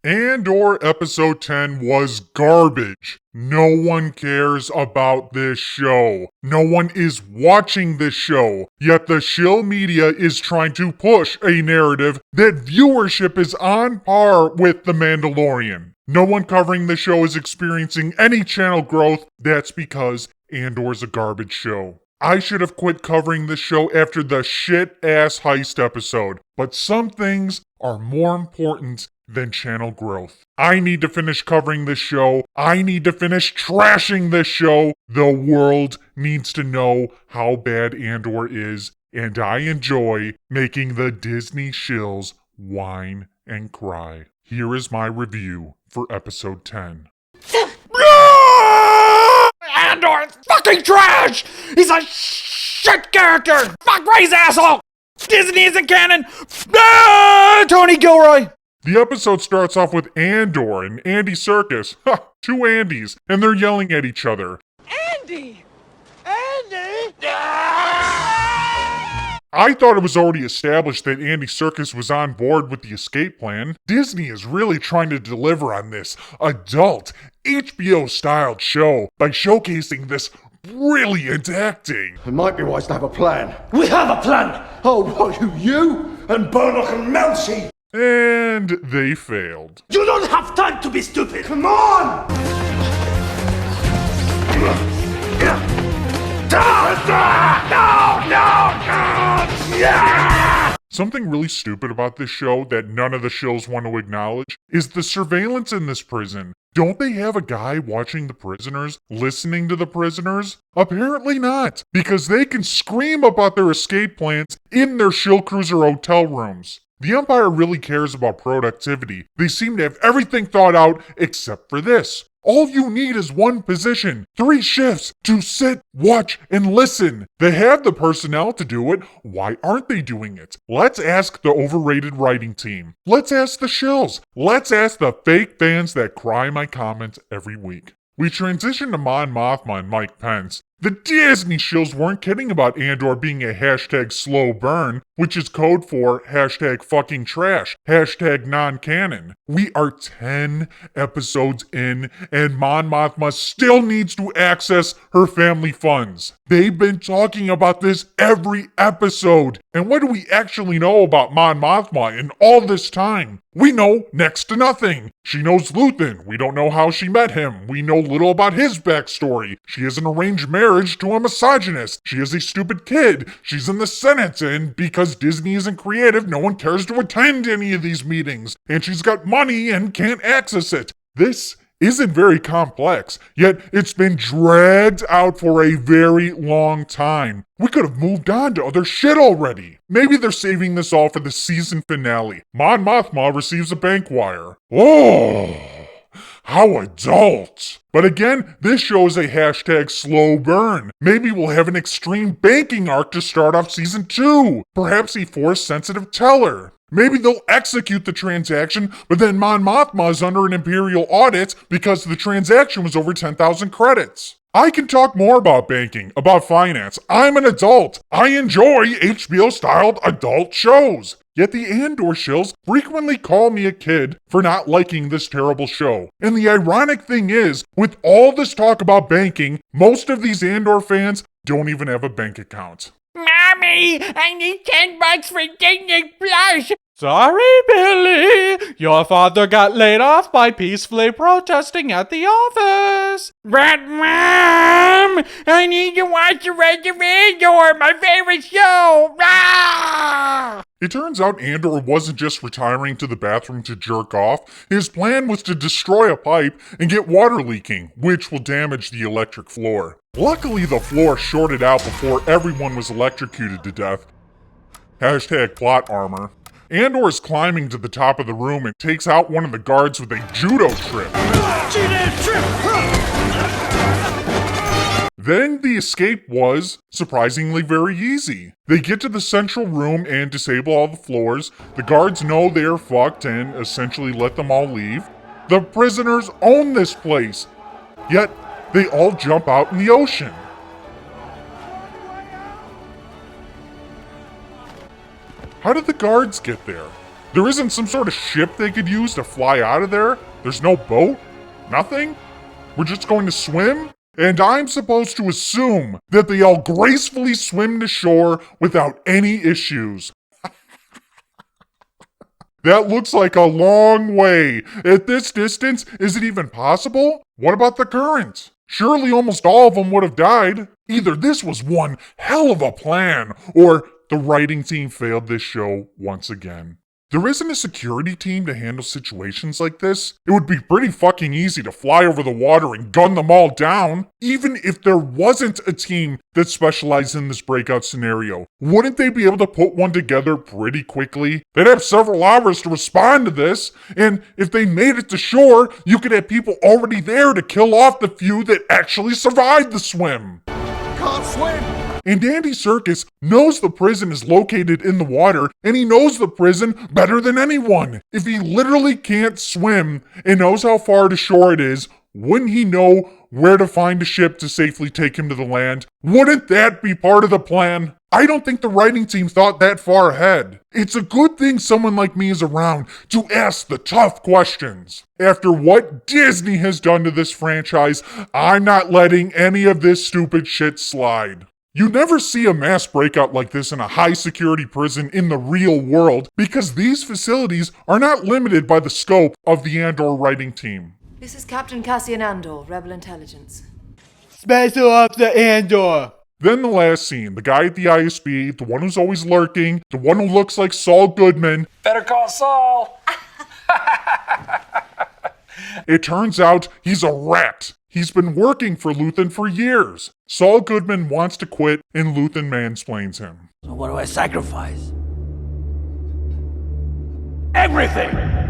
Andor Episode 10 was garbage. No one cares about this show. No one is watching this show. Yet the shill media is trying to push a narrative that viewership is on par with The Mandalorian. No one covering the show is experiencing any channel growth. That's because Andor's a garbage show. I should have quit covering this show after the shit-ass heist episode. But some things are more important than channel growth. I need to finish covering this show. I need to finish trashing this show. The world needs to know how bad Andor is, and I enjoy making the Disney shills whine and cry. Here is my review for episode 10. Andor's fucking trash! He's a shit character! Fuck Ray's asshole! Disney isn't canon! Tony Gilroy! The episode starts off with Andor and Andy Serkis. Ha! Two Andys, and they're yelling at each other. Andy! Andy! I thought it was already established that Andy Serkis was on board with the escape plan. Disney is really trying to deliver on this adult, HBO-styled show by showcasing this brilliant acting. It might be wise to have a plan. We have a plan! Oh, what, you and Burlock and Melcy? And they failed. You don't have time to be stupid! Come on! Something really stupid about this show that none of the shills want to acknowledge is the surveillance in this prison. Don't they have a guy watching the prisoners, listening to the prisoners? Apparently not, because they can scream about their escape plans in their shill cruiser hotel rooms. The Empire really cares about productivity. They seem to have everything thought out except for this. All you need is one position, 3 shifts, to sit, watch, and listen. They have the personnel to do it. Why aren't they doing it? Let's ask the overrated writing team. Let's ask the shills. Let's ask the fake fans that cry my comments every week. We transition to Mon Mothma and Mike Pence. The Disney shills weren't kidding about Andor being a hashtag slow burn, which is code for hashtag fucking trash, hashtag non-canon. We are 10 episodes in, and Mon Mothma still needs to access her family funds. They've been talking about this every episode. And what do we actually know about Mon Mothma in all this time? We know next to nothing. She knows Luthen. We don't know how she met him. We know little about his backstory. She has an arranged marriage to a misogynist. She is a stupid kid. She's in the Senate, and because Disney isn't creative, no one cares to attend any of these meetings. And she's got money and can't access it. This isn't very complex, yet it's been dragged out for a very long time. We could have moved on to other shit already. Maybe they're saving this all for the season finale. Mon Mothma receives a bank wire. Oh, how adult. But again, this show is a hashtag slow burn. Maybe we'll have an extreme banking arc to start off season 2. Perhaps a Force-sensitive teller. Maybe they'll execute the transaction, but then Mon Mothma is under an Imperial audit because the transaction was over 10,000 credits. I can talk more about banking, about finance. I'm an adult. I enjoy HBO-styled adult shows. Yet the Andor shills frequently call me a kid for not liking this terrible show. And the ironic thing is, with all this talk about banking, most of these Andor fans don't even have a bank account. Mommy, I need $10 for Disney Plus. Sorry, Billy. Your father got laid off by peacefully protesting at the office. But Mom, I need to watch the rest of Andor, my favorite show. Ah! It turns out Andor wasn't just retiring to the bathroom to jerk off. His plan was to destroy a pipe and get water leaking, which will damage the electric floor. Luckily, the floor shorted out before everyone was electrocuted to death. Hashtag plot armor. Andor is climbing to the top of the room and takes out one of the guards with a judo trip. Then the escape was, surprisingly, very easy. They get to the central room and disable all the floors. The guards know they are fucked and essentially let them all leave. The prisoners own this place. Yet, they all jump out in the ocean. How did the guards get there? There isn't some sort of ship they could use to fly out of there? There's no boat? Nothing? We're just going to swim? And I'm supposed to assume that they all gracefully swim to shore without any issues. That looks like a long way. At this distance, is it even possible? What about the current? Surely almost all of them would have died. Either this was one hell of a plan, or the writing team failed this show once again. There isn't a security team to handle situations like this. It would be pretty fucking easy to fly over the water and gun them all down. Even if there wasn't a team that specialized in this breakout scenario, wouldn't they be able to put one together pretty quickly? They'd have several hours to respond to this, and if they made it to shore, you could have people already there to kill off the few that actually survived the swim. Can't swim! And Andy Serkis knows the prison is located in the water, and he knows the prison better than anyone. If he literally can't swim and knows how far to shore it is, wouldn't he know where to find a ship to safely take him to the land? Wouldn't that be part of the plan? I don't think the writing team thought that far ahead. It's a good thing someone like me is around to ask the tough questions. After what Disney has done to this franchise, I'm not letting any of this stupid shit slide. You never see a mass breakout like this in a high-security prison in the real world because these facilities are not limited by the scope of the Andor writing team. This is Captain Cassian Andor, Rebel Intelligence. Special Officer Andor. Then the last scene, the guy at the ISB, the one who's always lurking, the one who looks like Saul Goodman. Better call Saul! It turns out he's a rat. He's been working for Luthen for years. Saul Goodman wants to quit, and Luthen mansplains him. So what do I sacrifice? Everything!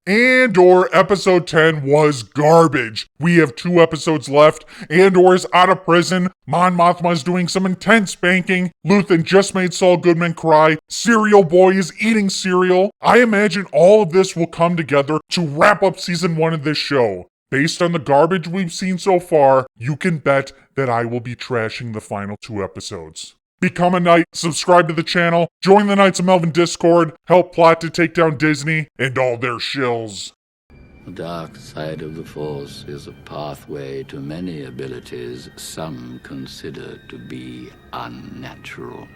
Andor Episode 10 was garbage. We have 2 episodes left. Andor is out of prison. Mon Mothma is doing some intense spanking. Luthen just made Saul Goodman cry. Cereal Boy is eating cereal. I imagine all of this will come together to wrap up season 1 of this show. Based on the garbage we've seen so far, you can bet that I will be trashing the final 2 episodes. Become a knight, subscribe to the channel, join the Knights of Melvin Discord, help plot to take down Disney and all their shills. The dark side of the Force is a pathway to many abilities some consider to be unnatural.